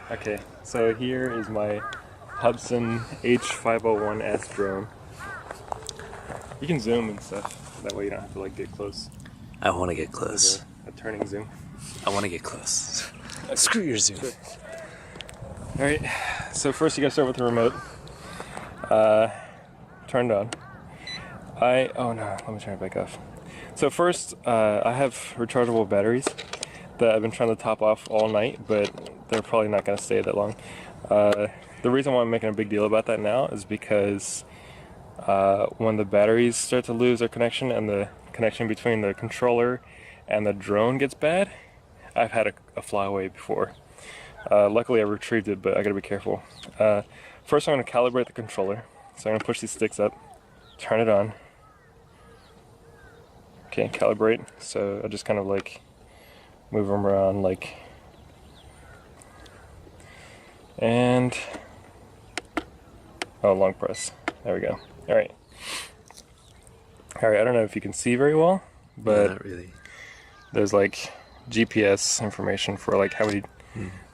Okay, so here is my Hubsan H501S drone. You can zoom and stuff. That way you don't have to like get close. I want to get close. A turning zoom. I want to get close. Okay. Screw your zoom. Sure. All right. So first you gotta start with the remote. Turned on. Oh no, let me turn it back off. So first, I have rechargeable batteries that I've been trying to top off all night, but they're probably not gonna stay that long. The reason why I'm making a big deal about that now is because when the batteries start to lose their connection and the connection between the controller and the drone gets bad, I've had a flyaway before. Luckily I retrieved it, but I gotta be careful. First I'm gonna calibrate the controller. So I'm gonna push these sticks up, turn it on. Okay, calibrate. So I just kind of like move them around like, and long press. There we go. All right. I don't know if you can see very well, but no, not really. There's like GPS information for like how many.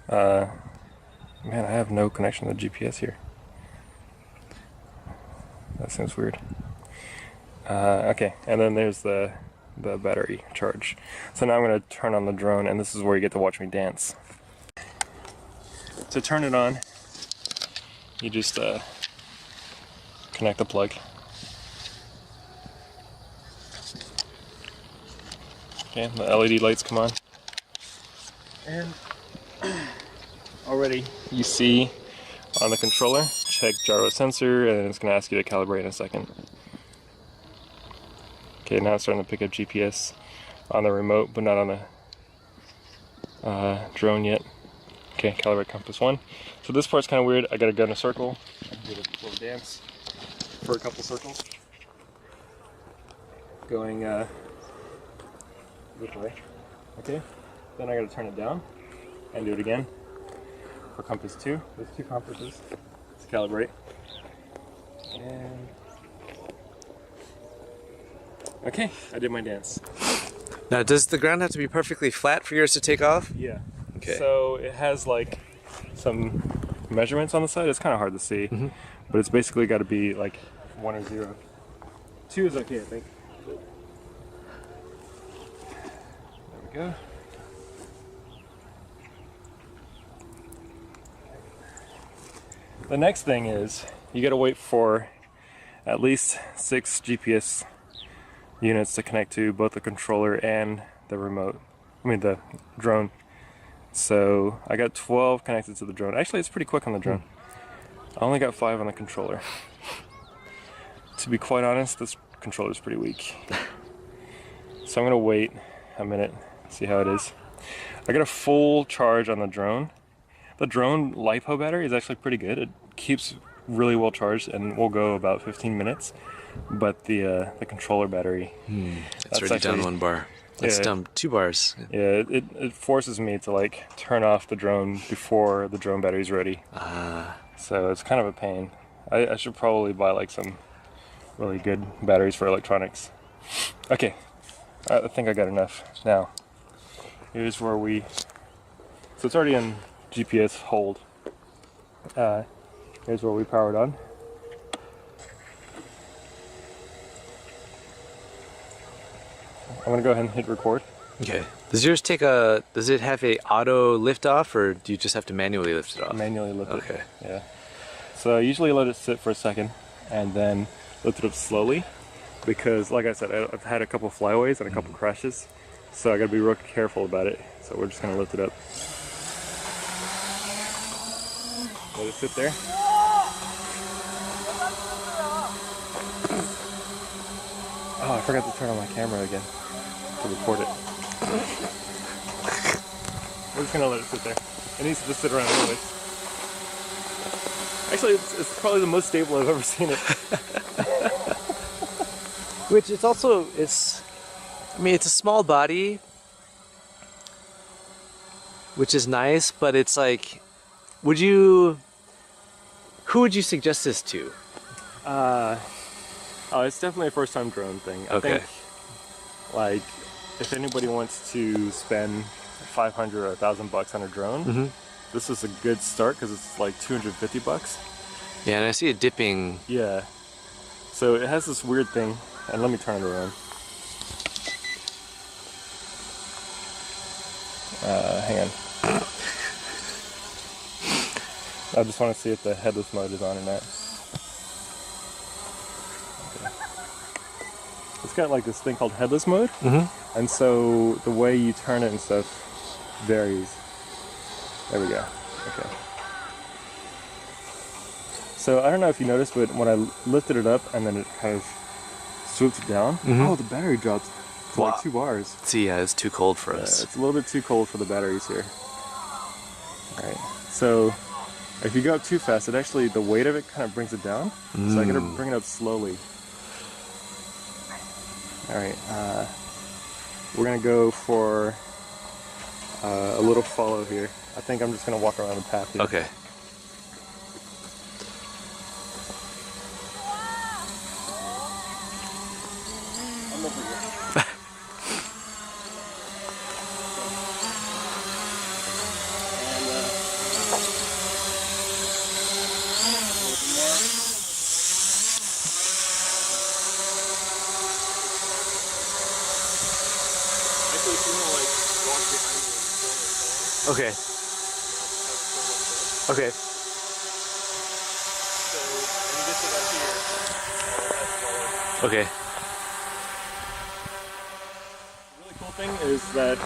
Man, I have no connection to GPS here. That seems weird. Okay, and then there's the battery charge. So now I'm going to turn on the drone, and this is where you get to watch me dance. To turn it on, you just connect the plug. Okay, the LED lights come on. And already you see on the controller, check gyro sensor, and it's going to ask you to calibrate in a second. Okay, now it's starting to pick up GPS on the remote, but not on the drone yet. Okay, calibrate compass 1. So this part's kind of weird. I got to go in a circle, give it a little dance for a couple circles. Going this way. Okay, then I got to turn it down and do it again for compass 2. There's 2 compasses to calibrate. And okay, I did my dance. Now, does the ground have to be perfectly flat for yours to take off? Yeah. Okay. So it has like some measurements on the side. It's kind of hard to see, but it's basically got to be like 1 or 0. 2 is okay, I think. There we go. The next thing is you got to wait for at least 6 GPS units to connect to both the controller and the remote. I mean the drone. So I got 12 connected to the drone. Actually, it's pretty quick on the drone. I only got 5 on the controller. To be quite honest, this controller is pretty weak. So I'm gonna wait a minute, see how it is. I got a full charge on the drone. The drone LiPo battery is actually pretty good. It keeps really well charged and will go about 15 minutes. But the controller battery, It's already down 1 bar. That's down 2 bars. Yeah, it forces me to like turn off the drone before the drone battery's ready. So it's kind of a pain. I should probably buy like some really good batteries for electronics. Okay, I think I got enough. Now, here's where so it's already in GPS hold. Here's where we power it on. I'm gonna go ahead and hit record. Okay. Does yours does it have a auto lift off, or do you just have to manually lift it off? Manually lift it. Okay. Yeah. So I usually let it sit for a second and then lift it up slowly, because like I said, I've had a couple flyaways and a couple crashes, so I gotta be real careful about it. So we're just gonna lift it up. Let it sit there. Oh, I forgot to turn on my camera again to record it. We're just gonna let it sit there. It needs to just sit around anyway. Actually, it's probably the most stable I've ever seen it. Which it's also, I mean, it's a small body, which is nice, but it's like, who would you suggest this to? Oh, it's definitely a first-time drone thing. I think, like, if anybody wants to spend $500 or $1,000 on a drone, this is a good start because it's like 250 bucks. Yeah, and I see it dipping. Yeah. So it has this weird thing, and let me turn it around. Hang on. I just want to see if the headless mode is on or not. It's got like this thing called headless mode, and so the way you turn it and stuff varies. There we go. Okay. So I don't know if you noticed, but when I lifted it up and then it kind of swooped down, oh, the battery dropped to like 2 bars. See, yeah, it's too cold for us. It's a little bit too cold for the batteries here. All right. So if you go up too fast, it actually, the weight of it kind of brings it down. So I gotta bring it up slowly. All right, we're gonna go for a little follow here. I think I'm just gonna walk around the path here. Okay. Okay. Okay. Okay. The really cool thing is that,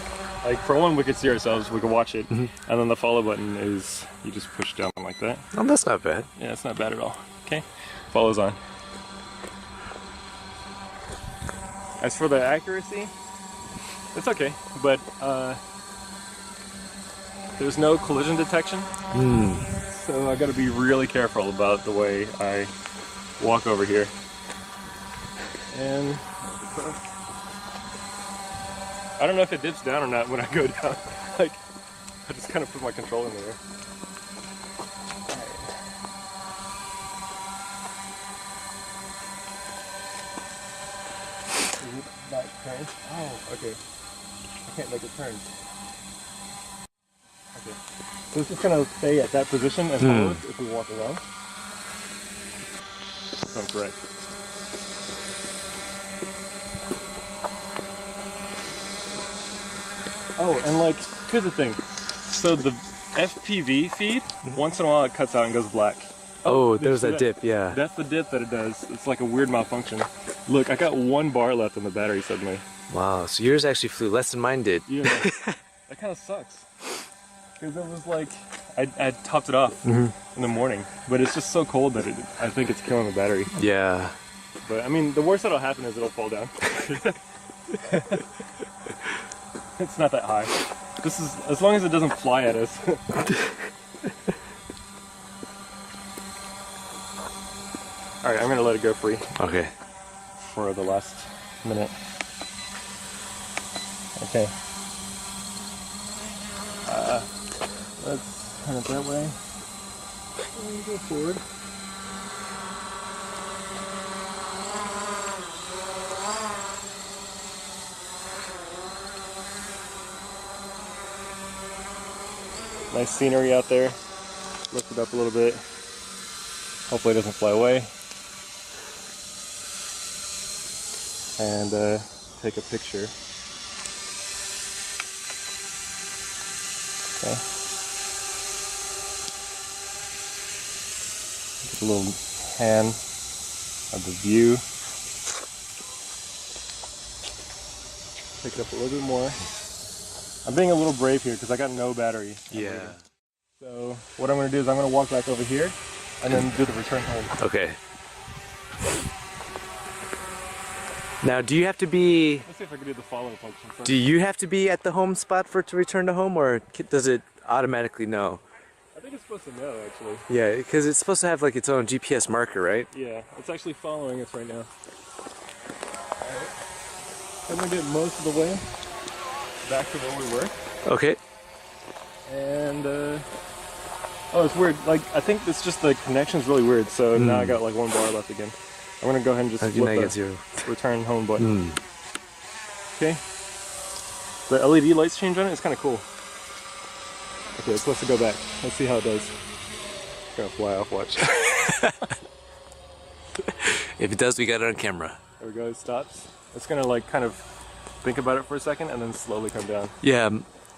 like, for one, we could see ourselves, we could watch it, and then the follow button is you just push down like that. Oh, that's not bad. Yeah, it's not bad at all. Okay, follows on. As for the accuracy, it's okay, but there's no collision detection, so I got to be really careful about the way I walk over here. And I don't know if it dips down or not when I go down. Like, I just kind of put my control in there. Not turn? Oh, okay. I can't make it turn. Okay. So it's just gonna stay at that position and hold if we walk around. So I'm correct. Oh, and like, here's the thing. So the FPV feed, once in a while it cuts out and goes black. Oh, there's that dip, yeah. That's the dip that it does. It's like a weird malfunction. Look, I got 1 bar left on the battery suddenly. Wow, so yours actually flew less than mine did. Yeah, that kind of sucks. Because it was like, I topped it off in the morning, but it's just so cold that I think it's killing the battery. Yeah. But I mean, the worst that'll happen is it'll fall down. It's not that high. This is, as long as it doesn't fly at us. Alright, I'm gonna let it go free. Okay. For the last minute. Okay. Let's turn it that way. And go forward. Nice scenery out there. Lift it up a little bit. Hopefully it doesn't fly away. And take a picture. Okay. Get a little pan of the view. Pick it up a little bit more. I'm being a little brave here because I got no battery. Yeah. So what I'm going to do is I'm going to walk back over here and then do the return home. Okay. Now, do you have to be... Let's see if I can do the follow function first. Do you have to be at the home spot for it to return to home, or does it automatically know? I think it's supposed to know, actually. Yeah, because it's supposed to have like its own GPS marker, right? Yeah, it's actually following us right now. Alright. I'm going to get most of the way back to where we were. Okay. And, oh, it's weird. Like, I think it's just the connection's really weird, so now I got like 1 bar left again. I'm going to go ahead and just flip the return home button. Okay. The LED lights change on it. It's kind of cool. Okay, it's supposed to go back. Let's see how it does. It's gonna fly off, watch. If it does, we got it on camera. There we go, it stops. It's gonna like kind of think about it for a second and then slowly come down. Yeah,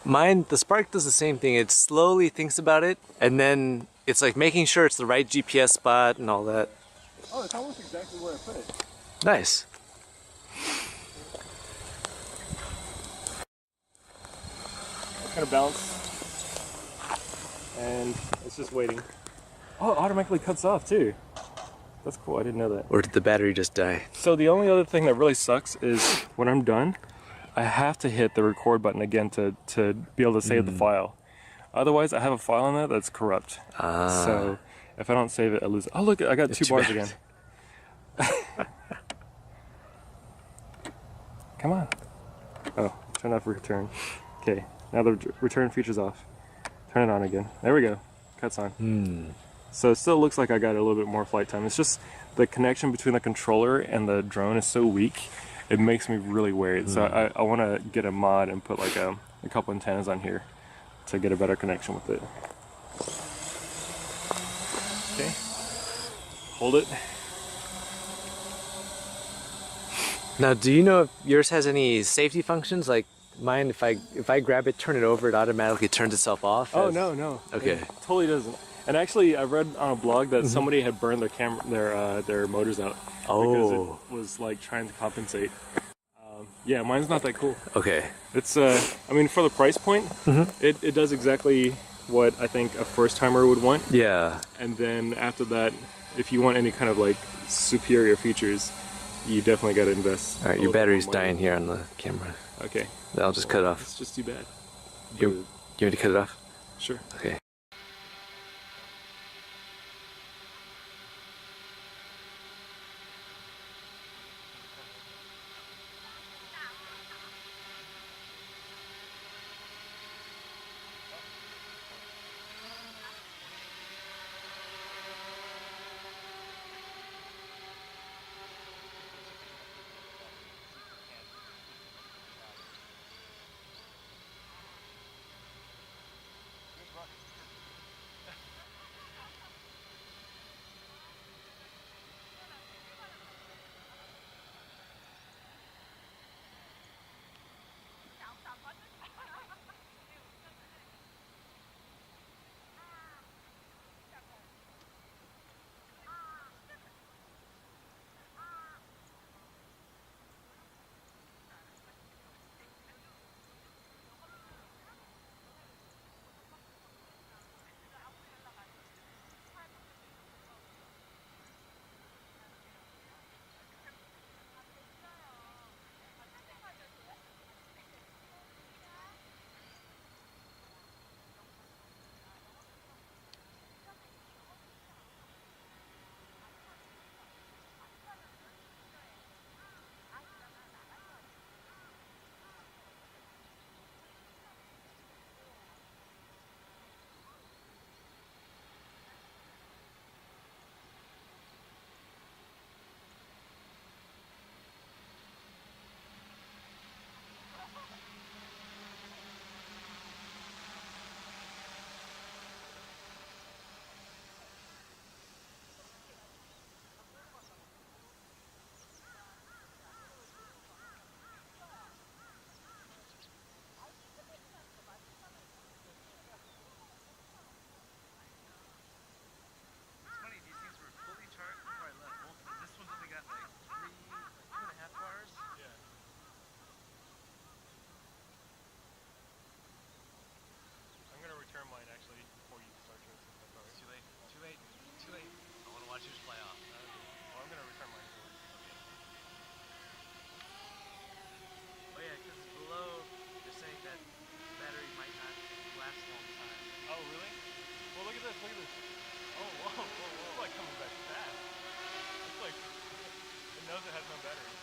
mine, the Spark does the same thing. It slowly thinks about it, and then it's like making sure it's the right GPS spot and all that. Oh, it's almost exactly where I put it. Nice. It's gonna bounce. And it's just waiting. Oh, it automatically cuts off too. That's cool, I didn't know that. Or did the battery just die? So the only other thing that really sucks is when I'm done, I have to hit the record button again to be able to save the file. Otherwise, I have a file on that that's corrupt. So if I don't save it, I lose it. Oh look, I got 2 bars again. Come on. Oh, turn off return. Okay, now the return feature's off. Turn it on again. There we go. Cuts on. So it still looks like I got a little bit more flight time. It's just the connection between the controller and the drone is so weak, it makes me really worried. So I want to get a mod and put like a couple antennas on here to get a better connection with it. Okay. Hold it. Now, do you know if yours has any safety functions? Like mine, if I grab it, turn it over, it automatically turns itself off? Oh, no. Okay. It totally doesn't. And actually, I read on a blog that somebody had burned their motors out because it was like trying to compensate. Yeah, mine's not that cool. Okay. It's I mean, for the price point, it does exactly what I think a first timer would want. Yeah. And then after that, if you want any kind of like superior features, you definitely got to invest. All right, your battery's dying here on the camera. Okay. I'll just cut it off. It's just too bad. You want me to cut it off? Sure. Okay. It knows it has no battery.